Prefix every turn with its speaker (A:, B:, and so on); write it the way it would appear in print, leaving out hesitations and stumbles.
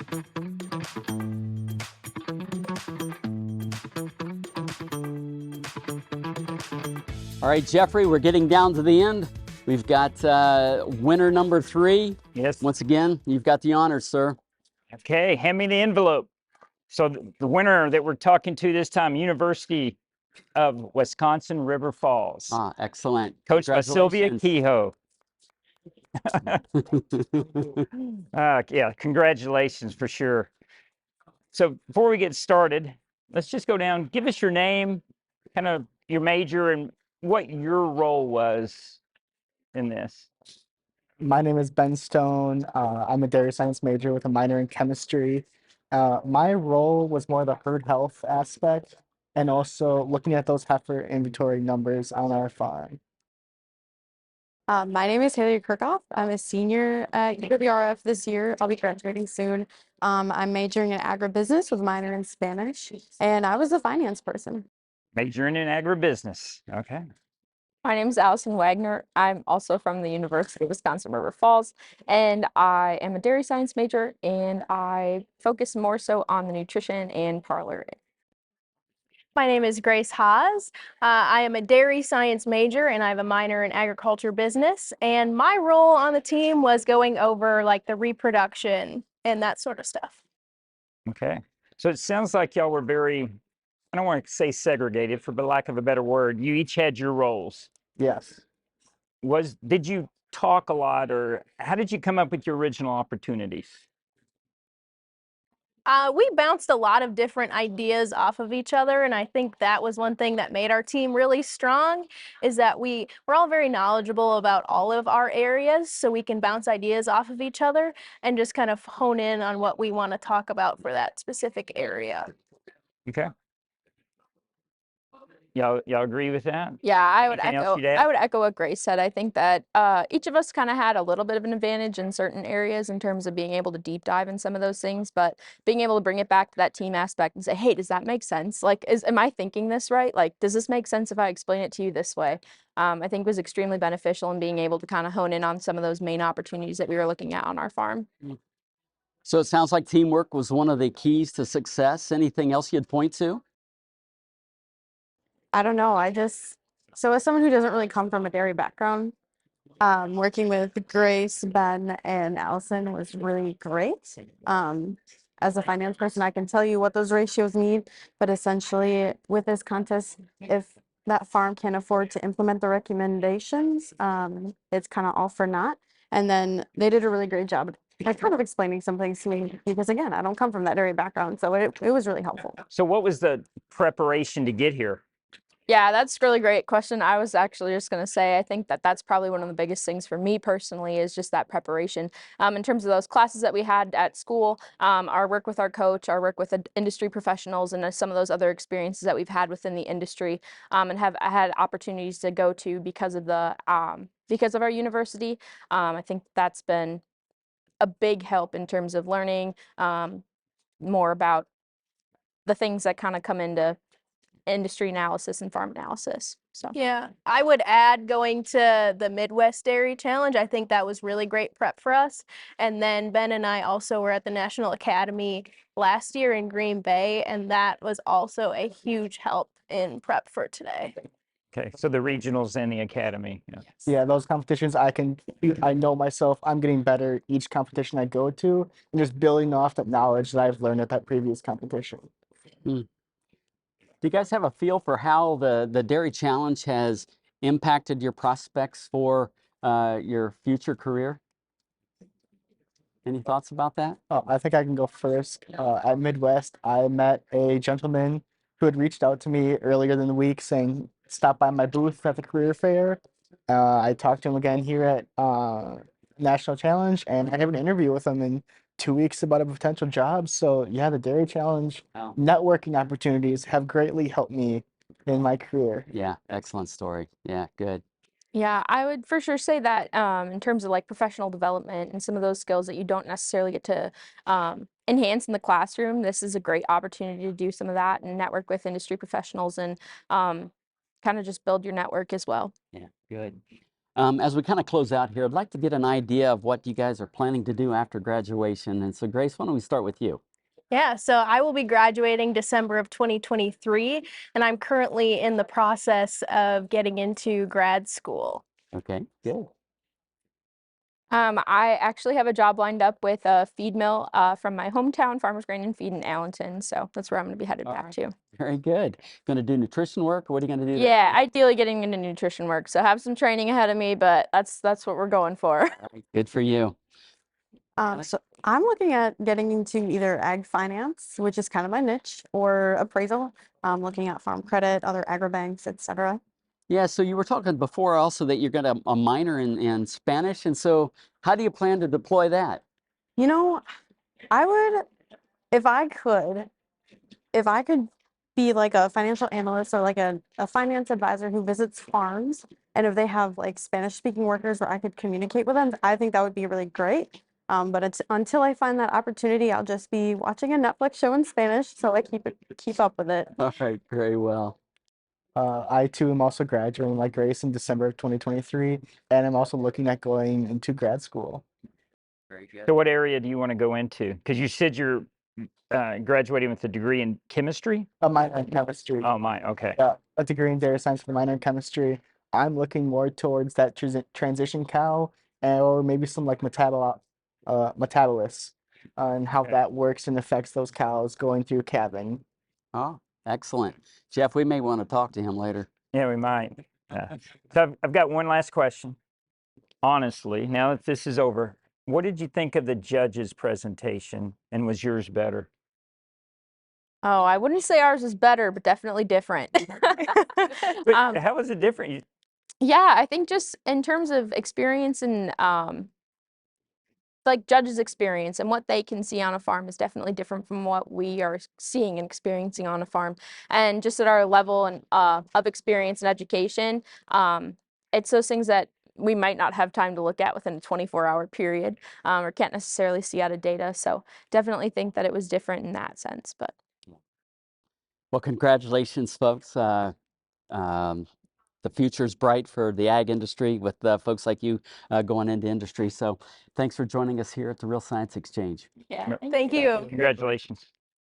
A: All right, Jeffrey, we're getting down to the end. We've got winner number 3.
B: Yes.
A: Once again, you've got the honors, sir.
B: Okay, hand me the envelope. So the winner that we're talking to this time, University of Wisconsin River Falls.
A: Ah, excellent.
B: Coached by Sylvia Kehoe. Yeah, congratulations for sure. So before we get started, let's just go down. Give us your name, kind of your major, and what your role was in this.
C: My name is Ben Stone. I'm a dairy science major with a minor in chemistry. My role was more the herd health aspect and also looking at those heifer inventory numbers on our farm.
D: My name is Haley Kirkhoff. I'm a senior at UWRF this year. I'll be graduating soon. I'm majoring in agribusiness with a minor in Spanish, and I was a finance person.
B: Majoring in agribusiness. Okay.
E: My name is Allison Wagner. I'm also from the University of Wisconsin River Falls, and I am a dairy science major, and I focus more so on the nutrition and parlor.
F: My name is Grace Haas. I am a dairy science major and I have a minor in agriculture business. And my role on the team was going over like the reproduction and that sort of stuff.
B: Okay. So it sounds like y'all were very, I don't want to say segregated for lack of a better word. You each had your roles.
C: Yes.
B: Did you talk a lot, or how did you come up with your original opportunities?
F: We bounced a lot of different ideas off of each other, and I think that was one thing that made our team really strong, is that we're all very knowledgeable about all of our areas, so we can bounce ideas off of each other and just kind of hone in on what we want to talk about for that specific area.
B: Okay. Y'all agree with that?
E: Yeah, I would
B: Anything else you'd add?
E: echo what Grace said. I think that each of us kind of had a little bit of an advantage in certain areas in terms of being able to deep dive in some of those things, but being able to bring it back to that team aspect and say, hey, does that make sense? Like, am I thinking this right? Like, does this make sense if I explain it to you this way? I think was extremely beneficial in being able to kind of hone in on some of those main opportunities that we were looking at on our farm.
A: So it sounds like teamwork was one of the keys to success. Anything else you'd point to?
D: I don't know. So as someone who doesn't really come from a dairy background, working with Grace, Ben, and Allison was really great. As a finance person, I can tell you what those ratios need, but essentially with this contest, if that farm can't afford to implement the recommendations, it's kind of all for naught. And then they did a really great job at kind of explaining some things to me because, again, I don't come from that dairy background, so it was really helpful.
B: So what was the preparation to get here?
E: Yeah, that's a really great question. I was actually just going to say, I think that that's probably one of the biggest things for me personally is just that preparation. In terms of those classes that we had at school, our work with our coach, our work with industry professionals, and some of those other experiences that we've had within the industry, and have had opportunities to go to because of our university. I think that's been a big help in terms of learning more about the things that kind of come into industry analysis and farm analysis. So
F: Yeah, I would add going to the Midwest Dairy Challenge. I think that was really great prep for us. And then Ben and I also were at the National Academy last year in Green Bay, and that was also a huge help in prep for today.
B: Okay, so the regionals and the academy. Yeah.
C: Yeah, those competitions I know myself, I'm getting better each competition I go to and just building off that knowledge that I've learned at that previous competition.
A: Do you guys have a feel for how the Dairy Challenge has impacted your prospects for your future career? Any thoughts about that?
C: Oh, I think I can go first. At Midwest, I met a gentleman who had reached out to me earlier in the week saying, stop by my booth at the career fair. I talked to him again here at National Challenge, and I have an interview with him in 2 weeks about a potential job. So yeah, the Dairy Challenge networking opportunities have greatly helped me in my career.
A: Yeah, excellent story. Yeah, good.
E: yeah, I would for sure say that in terms of like professional development and some of those skills that you don't necessarily get to enhance in the classroom, this is a great opportunity to do some of that and network with industry professionals and kind of just build your network as well.
A: Yeah, good. As we kind of close out here, I'd like to get an idea of what you guys are planning to do after graduation. And so, Grace, why don't we start with you?
F: Yeah, so I will be graduating December of 2023, and I'm currently in the process of getting into grad school.
A: Okay, good.
E: I actually have a job lined up with a feed mill from my hometown, Farmers Grain and Feed in Allenton. So that's where I'm going to be headed
A: All
E: back
A: right.
E: to.
A: Very good. Going to do nutrition work, or what are you going to do?
E: Yeah, ideally getting into nutrition work. So have some training ahead of me, but that's what we're going for.
A: All right, good for you.
D: So I'm looking at getting into either ag finance, which is kind of my niche, or appraisal. Looking at farm credit, other agribanks, etc.
A: Yeah, so you were talking before also that you're going to a minor in Spanish. And so how do you plan to deploy that?
D: You know, I would, if I could be like a financial analyst or like a finance advisor who visits farms, and if they have like Spanish speaking workers where I could communicate with them, I think that would be really great. But until I find that opportunity, I'll just be watching a Netflix show in Spanish so I keep up with it.
A: All right, very well.
C: I too am also graduating like Grace in December of 2023, and I'm also looking at going into grad school.
A: Very good.
B: So what area do you want to go into? Because you said you're graduating with a degree in chemistry.
C: A minor in chemistry.
B: Oh, my. Okay.
C: Yeah, a degree in data science with a minor in chemistry. I'm looking more towards that transition cow, or maybe some like metabolists, and how
B: Okay.
C: that works and affects those cows going through calving.
A: Oh, excellent. Jeff, we may want to talk to him later.
B: Yeah, we might. So I've got one last question. Honestly, now that this is over, what did you think of the judge's presentation, and was yours better?
E: Oh, I wouldn't say ours is better, but definitely different.
B: But
E: Um,
B: how was it different?
E: Yeah, I think just in terms of experience and like judges' experience and what they can see on a farm is definitely different from what we are seeing and experiencing on a farm. And just at our level and of experience and education, it's those things that we might not have time to look at within a 24-hour period or can't necessarily see out of data. So definitely think that it was different in that sense. But
A: Well, congratulations, folks. The future's bright for the ag industry with folks like you going into industry. So thanks for joining us here at the Real Science Exchange.
E: yeah,
F: Thank you.
B: Congratulations.